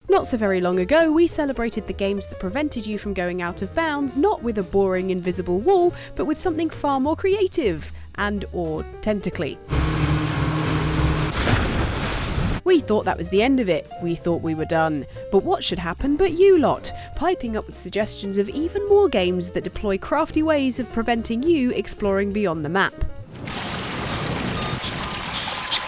Not so very long ago, we celebrated the games that prevented you from going out of bounds, not with a boring invisible wall, but with something far more creative and/or tentacly. We thought that was the end of it. We thought we were done. But what should happen but you lot, piping up with suggestions of even more games that deploy crafty ways of preventing you exploring beyond the map.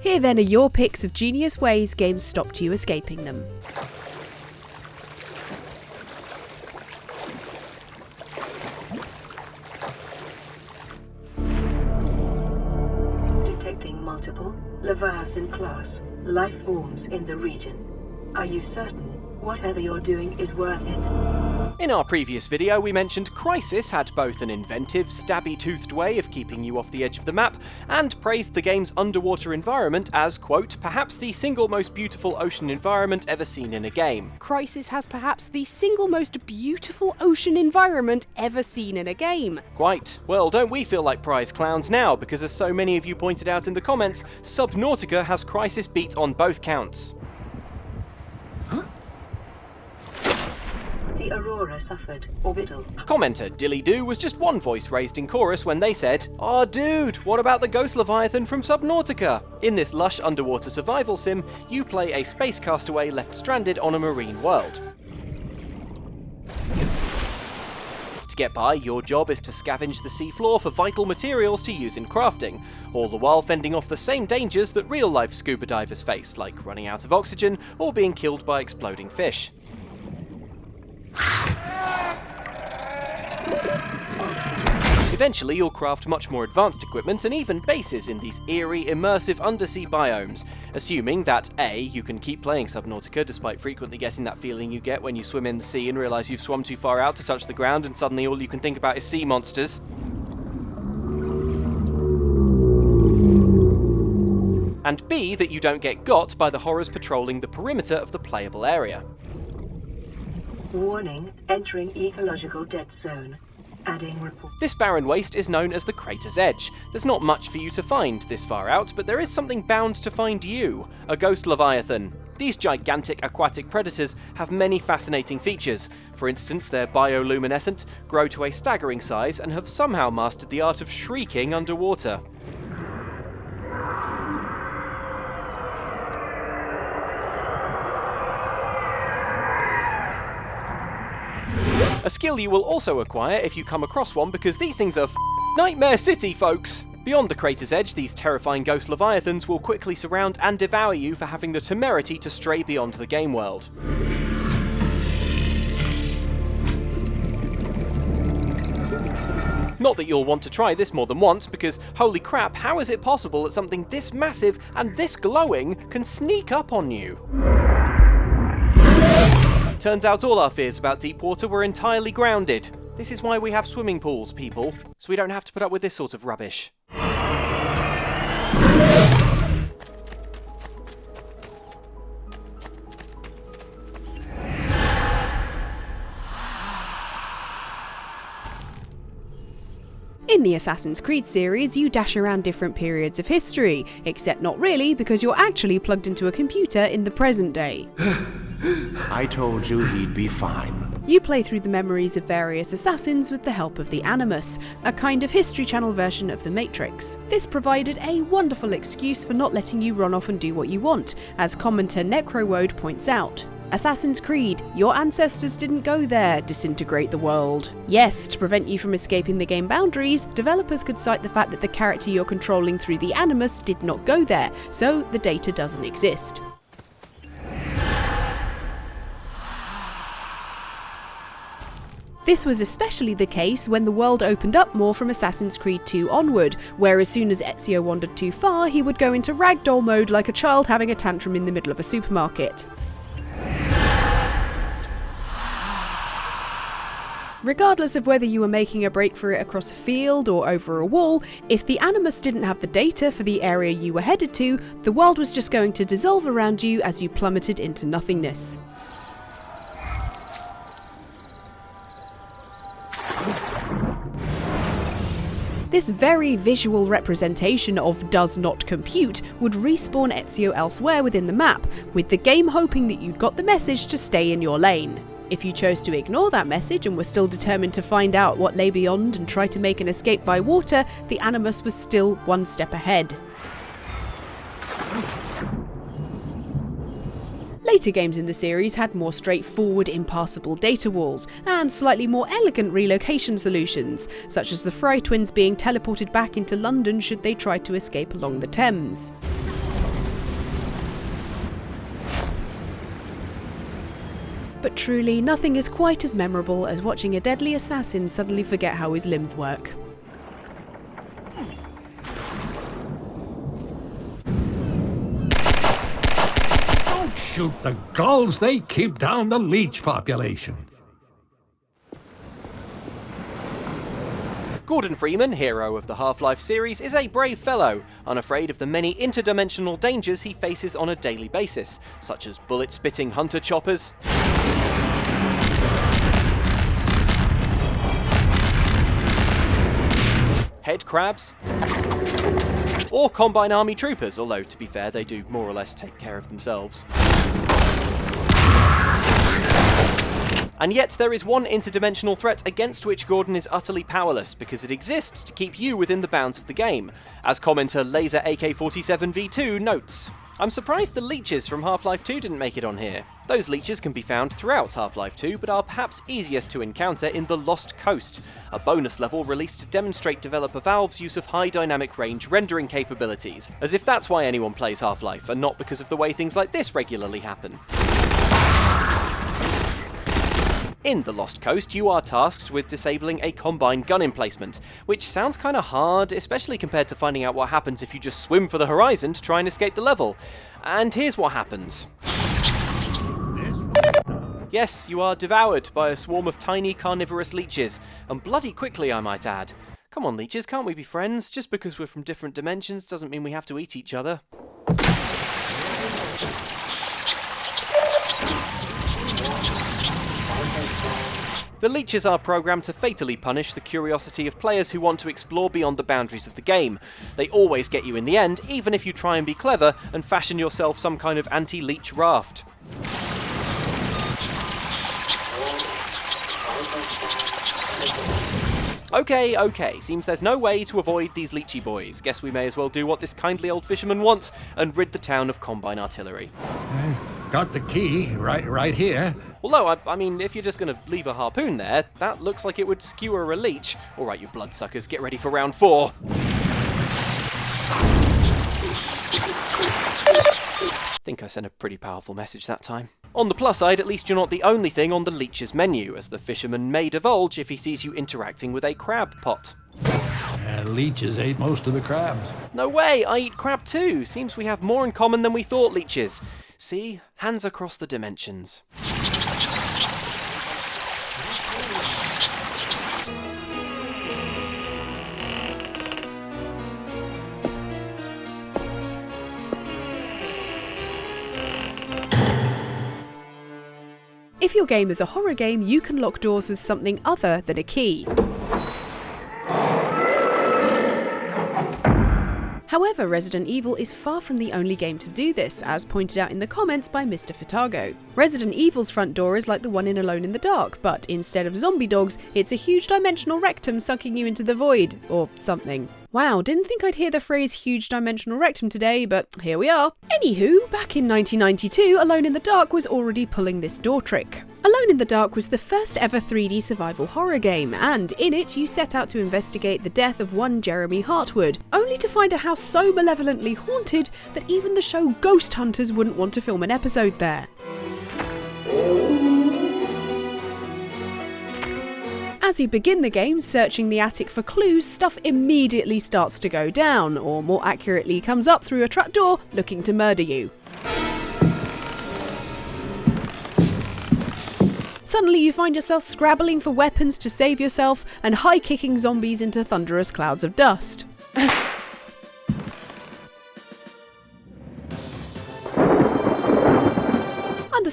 Here then are your picks of genius ways games stopped you escaping them. Detecting multiple Leviathan class life forms in the region. Are you certain whatever you're doing is worth it? In our previous video, we mentioned Crysis had both an inventive, stabby-toothed way of keeping you off the edge of the map, and praised the game's underwater environment as, quote, perhaps the single most beautiful ocean environment ever seen in a game. Crysis has perhaps the single most beautiful ocean environment ever seen in a game. Quite. Well, don't we feel like prize clowns now, because as so many of you pointed out in the comments, Subnautica has Crysis beat on both counts. The Aurora suffered orbital. Commenter Dilly-Doo was just one voice raised in chorus when they said, "Aw dude, what about the Ghost Leviathan from Subnautica?" In this lush underwater survival sim, you play a space castaway left stranded on a marine world. To get by, your job is to scavenge the seafloor for vital materials to use in crafting, all the while fending off the same dangers that real-life scuba divers face, like running out of oxygen or being killed by exploding fish. Eventually, you'll craft much more advanced equipment and even bases in these eerie, immersive undersea biomes, assuming that A, you can keep playing Subnautica despite frequently getting that feeling you get when you swim in the sea and realise you've swum too far out to touch the ground and suddenly all you can think about is sea monsters. And B, that you don't get got by the horrors patrolling the perimeter of the playable area. Warning, entering ecological dead zone. Adding report. This barren waste is known as the crater's edge. There's not much for you to find this far out, but there is something bound to find you, a ghost leviathan. These gigantic aquatic predators have many fascinating features. For instance, they're bioluminescent, grow to a staggering size, and have somehow mastered the art of shrieking underwater. A skill you will also acquire if you come across one, because these things are Nightmare City, folks! Beyond the crater's edge, these terrifying ghost leviathans will quickly surround and devour you for having the temerity to stray beyond the game world. Not that you'll want to try this more than once, because holy crap, how is it possible that something this massive and this glowing can sneak up on you? Turns out all our fears about deep water were entirely grounded. This is why we have swimming pools, people, so we don't have to put up with this sort of rubbish. In the Assassin's Creed series, you dash around different periods of history, except not really, because you're actually plugged into a computer in the present day. I told you he'd be fine. You play through the memories of various assassins with the help of the Animus, a kind of History Channel version of the Matrix. This provided a wonderful excuse for not letting you run off and do what you want, as commenter Necrowode points out. Assassin's Creed, your ancestors didn't go there, disintegrate the world. Yes, to prevent you from escaping the game boundaries, developers could cite the fact that the character you're controlling through the Animus did not go there, so the data doesn't exist. This was especially the case when the world opened up more from Assassin's Creed 2 onward, where as soon as Ezio wandered too far, he would go into ragdoll mode like a child having a tantrum in the middle of a supermarket. Regardless of whether you were making a break for it across a field or over a wall, if the Animus didn't have the data for the area you were headed to, the world was just going to dissolve around you as you plummeted into nothingness. This very visual representation of does not compute would respawn Ezio elsewhere within the map, with the game hoping that you'd got the message to stay in your lane. If you chose to ignore that message and were still determined to find out what lay beyond and try to make an escape by water, the Animus was still one step ahead. Later games in the series had more straightforward, impassable data walls, and slightly more elegant relocation solutions, such as the Fry twins being teleported back into London should they try to escape along the Thames. But truly, nothing is quite as memorable as watching a deadly assassin suddenly forget how his limbs work. Shoot the gulls, they keep down the leech population. Gordon Freeman, hero of the Half-Life series, is a brave fellow, unafraid of the many interdimensional dangers he faces on a daily basis, such as bullet-spitting hunter choppers, head crabs, or Combine Army troopers, although to be fair they do more or less take care of themselves. And yet there is one interdimensional threat against which Gordon is utterly powerless, because it exists to keep you within the bounds of the game, as commenter Laser AK-47V2 notes. I'm surprised the leeches from Half-Life 2 didn't make it on here. Those leeches can be found throughout Half-Life 2, but are perhaps easiest to encounter in the Lost Coast, a bonus level released to demonstrate developer Valve's use of high dynamic range rendering capabilities, as if that's why anyone plays Half-Life, and not because of the way things like this regularly happen. In the Lost Coast, you are tasked with disabling a Combine gun emplacement, which sounds kinda hard, especially compared to finding out what happens if you just swim for the horizon to try and escape the level. And here's what happens. Yes, you are devoured by a swarm of tiny carnivorous leeches, and bloody quickly I might add. Come on leeches, can't we be friends? Just because we're from different dimensions doesn't mean we have to eat each other. The leeches are programmed to fatally punish the curiosity of players who want to explore beyond the boundaries of the game. They always get you in the end, even if you try and be clever and fashion yourself some kind of anti-leech raft. Okay, seems there's no way to avoid these leechy boys. Guess we may as well do what this kindly old fisherman wants and rid the town of Combine artillery. Got the key right here. Although, I mean, if you're just going to leave a harpoon there, that looks like it would skewer a leech. Alright, you bloodsuckers, get ready for round 4. Think I sent a pretty powerful message that time. On the plus side, at least you're not the only thing on the leech's menu, as the fisherman may divulge if he sees you interacting with a crab pot. Leeches ate most of the crabs. No way, I eat crab too. Seems we have more in common than we thought, leeches. See? Hands across the dimensions. If your game is a horror game, you can lock doors with something other than a key. However, Resident Evil is far from the only game to do this, as pointed out in the comments by Mr. Fatago. Resident Evil's front door is like the one in Alone in the Dark, but instead of zombie dogs, it's a huge dimensional rectum sucking you into the void, or something. Wow, didn't think I'd hear the phrase huge dimensional rectum today, but here we are. Anywho, back in 1992, Alone in the Dark was already pulling this door trick. Alone in the Dark was the first ever 3D survival horror game, and in it you set out to investigate the death of one Jeremy Hartwood, only to find a house so malevolently haunted that even the show Ghost Hunters wouldn't want to film an episode there. As you begin the game searching the attic for clues, stuff immediately starts to go down, or more accurately comes up through a trapdoor looking to murder you. Suddenly you find yourself scrabbling for weapons to save yourself and high-kicking zombies into thunderous clouds of dust.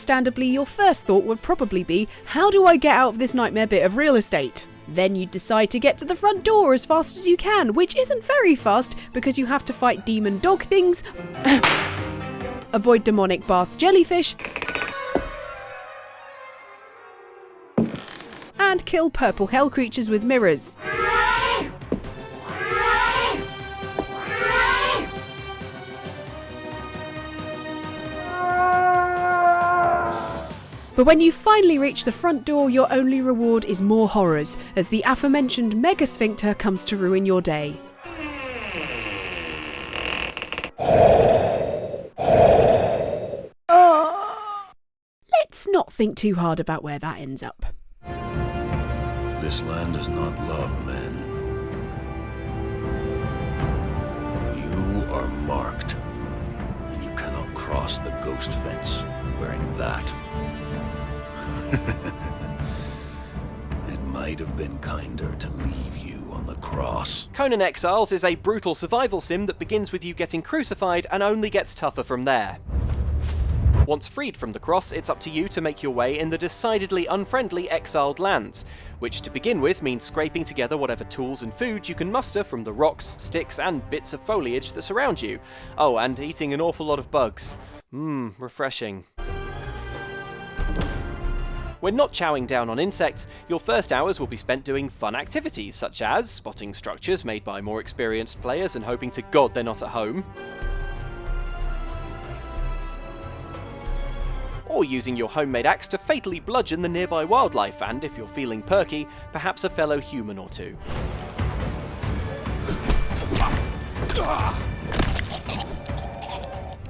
understandably your first thought would probably be, how do I get out of this nightmare bit of real estate? Then you'd decide to get to the front door as fast as you can, which isn't very fast because you have to fight demon dog things, avoid demonic bath jellyfish, and kill purple hell creatures with mirrors. But when you finally reach the front door, your only reward is more horrors, as the aforementioned Mega Sphincter comes to ruin your day. Let's not think too hard about where that ends up. This land does not love men. You are marked. You cannot cross the ghost fence wearing that. It might have been kinder to leave you on the cross. Conan Exiles is a brutal survival sim that begins with you getting crucified and only gets tougher from there. Once freed from the cross, it's up to you to make your way in the decidedly unfriendly exiled lands, which to begin with means scraping together whatever tools and food you can muster from the rocks, sticks and bits of foliage that surround you. Oh, and eating an awful lot of bugs. Refreshing. When not chowing down on insects, your first hours will be spent doing fun activities such as spotting structures made by more experienced players and hoping to God they're not at home, or using your homemade axe to fatally bludgeon the nearby wildlife and, if you're feeling perky, perhaps a fellow human or two.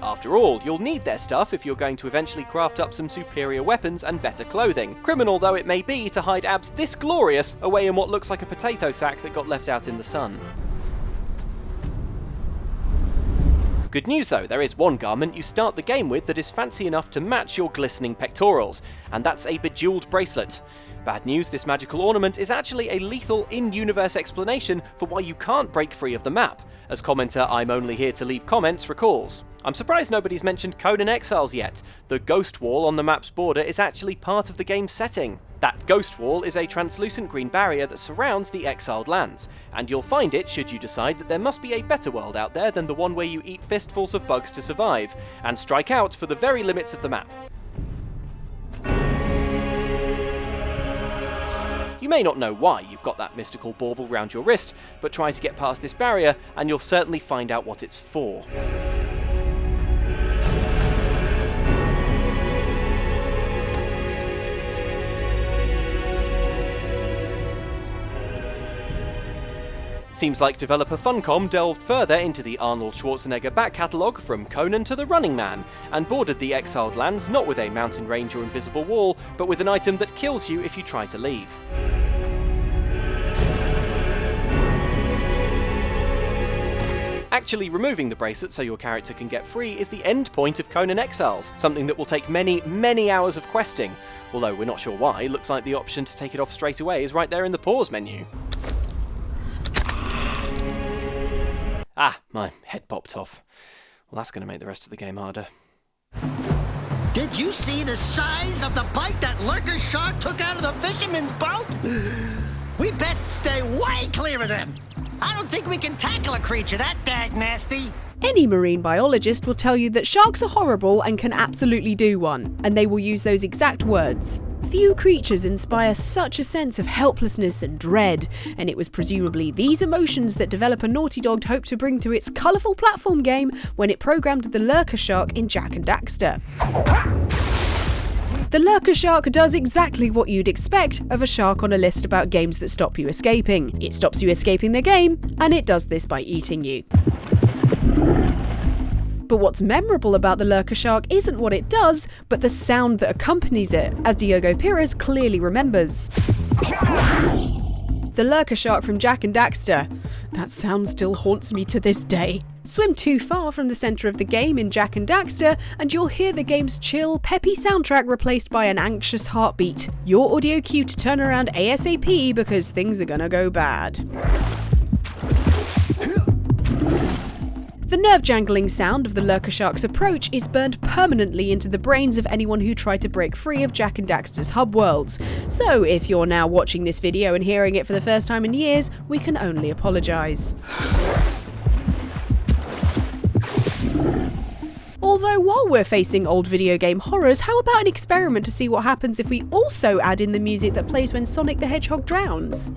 After all, you'll need their stuff if you're going to eventually craft up some superior weapons and better clothing, criminal though it may be to hide abs this glorious away in what looks like a potato sack that got left out in the sun. Good news though, there is one garment you start the game with that is fancy enough to match your glistening pectorals, and that's a bejeweled bracelet. Bad news, this magical ornament is actually a lethal in-universe explanation for why you can't break free of the map, as commenter I'm Only Here to Leave Comments recalls. I'm surprised nobody's mentioned Conan Exiles yet. The ghost wall on the map's border is actually part of the game's setting. That ghost wall is a translucent green barrier that surrounds the exiled lands, and you'll find it should you decide that there must be a better world out there than the one where you eat fistfuls of bugs to survive, and strike out for the very limits of the map. You may not know why you've got that mystical bauble round your wrist, but try to get past this barrier and you'll certainly find out what it's for. Seems like developer Funcom delved further into the Arnold Schwarzenegger back catalogue from Conan to the Running Man, and bordered the exiled lands not with a mountain range or invisible wall, but with an item that kills you if you try to leave. Actually removing the bracelet so your character can get free is the end point of Conan Exiles, something that will take many, many hours of questing, although we're not sure why. Looks like the option to take it off straight away is right there in the pause menu. Ah, my head popped off. Well, that's going to make the rest of the game harder. Did you see the size of the bite that lurker shark took out of the fisherman's boat? We best stay way clear of them. I don't think we can tackle a creature that dag nasty. Any marine biologist will tell you that sharks are horrible and can absolutely do one, and they will use those exact words. Few creatures inspire such a sense of helplessness and dread, and it was presumably these emotions that developer Naughty Dog hoped to bring to its colourful platform game when it programmed the lurker shark in Jak and Daxter. The lurker shark does exactly what you'd expect of a shark on a list about games that stop you escaping. It stops you escaping the game, and it does this by eating you. But what's memorable about the lurker shark isn't what it does, but the sound that accompanies it, as Diogo Pires clearly remembers. The lurker shark from Jak and Daxter. That sound still haunts me to this day. Swim too far from the centre of the game in Jak and Daxter, and you'll hear the game's chill, peppy soundtrack replaced by an anxious heartbeat. Your audio cue to turn around ASAP because things are gonna go bad. The nerve-jangling sound of the lurker shark's approach is burned permanently into the brains of anyone who tried to break free of Jak and Daxter's hub worlds. So if you're now watching this video and hearing it for the first time in years, we can only apologise. Although while we're facing old video game horrors, how about an experiment to see what happens if we also add in the music that plays when Sonic the Hedgehog drowns?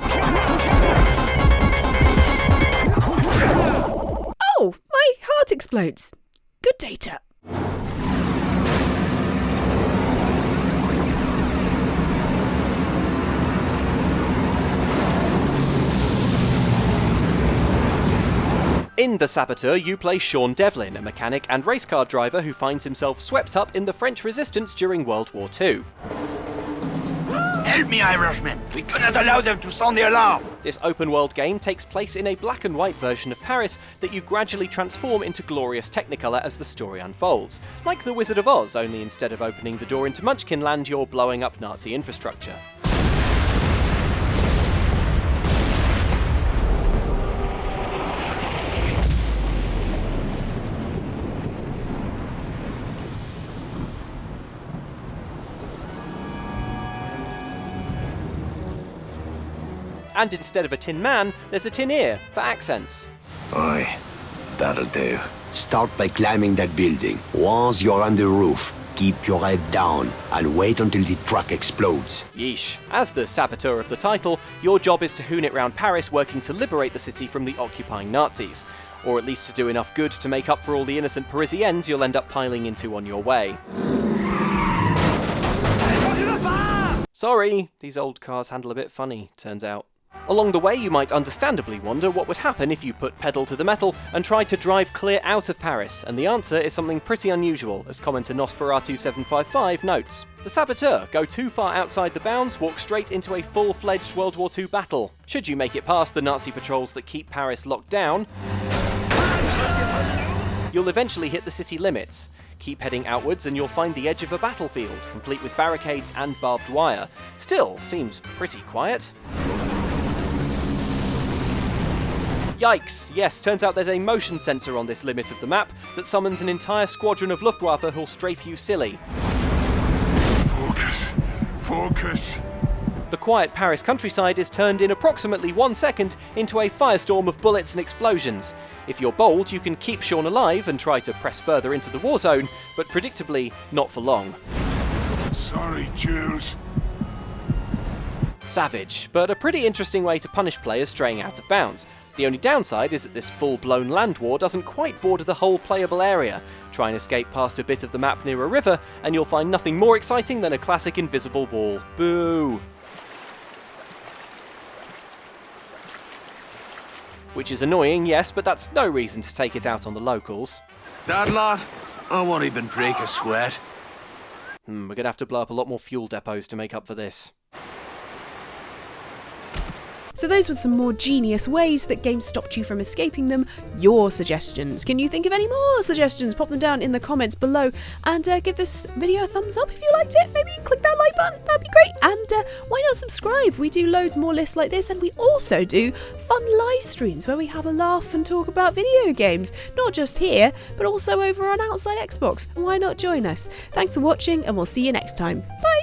Oh, my heart explodes. Good data. In The Saboteur, you play Sean Devlin, a mechanic and race car driver who finds himself swept up in the French resistance during World War II. Help me, Irishman! We cannot allow them to sound the alarm! This open-world game takes place in a black and white version of Paris that you gradually transform into glorious Technicolor as the story unfolds. Like The Wizard of Oz, only instead of opening the door into Munchkinland, you're blowing up Nazi infrastructure. And instead of a tin man, there's a tin ear for accents. Aye, that'll do. Start by climbing that building. Once you're on the roof, keep your head down and wait until the truck explodes. Yeesh. As the saboteur of the title, your job is to hoon it round Paris, working to liberate the city from the occupying Nazis. Or at least to do enough good to make up for all the innocent Parisians you'll end up piling into on your way. Sorry, these old cars handle a bit funny, turns out. Along the way, you might understandably wonder what would happen if you put pedal to the metal and tried to drive clear out of Paris, and the answer is something pretty unusual, as commenter Nosferatu755 notes. The Saboteur go too far outside the bounds, walk straight into a full-fledged World War II battle. Should you make it past the Nazi patrols that keep Paris locked down, you'll eventually hit the city limits. Keep heading outwards and you'll find the edge of a battlefield, complete with barricades and barbed wire. Still, seems pretty quiet. Yikes! Yes, turns out there's a motion sensor on this limit of the map that summons an entire squadron of Luftwaffe who'll strafe you silly. Focus! Focus! The quiet Paris countryside is turned in approximately 1 second into a firestorm of bullets and explosions. If you're bold, you can keep Sean alive and try to press further into the war zone, but predictably, not for long. Sorry, Jules. Savage, but a pretty interesting way to punish players straying out of bounds. The only downside is that this full-blown land war doesn't quite border the whole playable area. Try and escape past a bit of the map near a river, and you'll find nothing more exciting than a classic invisible wall. Boo! Which is annoying, yes, but that's no reason to take it out on the locals. That lot? I won't even break a sweat. We're gonna have to blow up a lot more fuel depots to make up for this. So those were some more genius ways that games stopped you from escaping them. Your suggestions. Can you think of any more suggestions? Pop them down in the comments below and give this video a thumbs up if you liked it. Maybe click that like button, that'd be great. And why not subscribe? We do loads more lists like this, and we also do fun live streams where we have a laugh and talk about video games. Not just here, but also over on Outside Xbox. Why not join us? Thanks for watching, and we'll see you next time. Bye!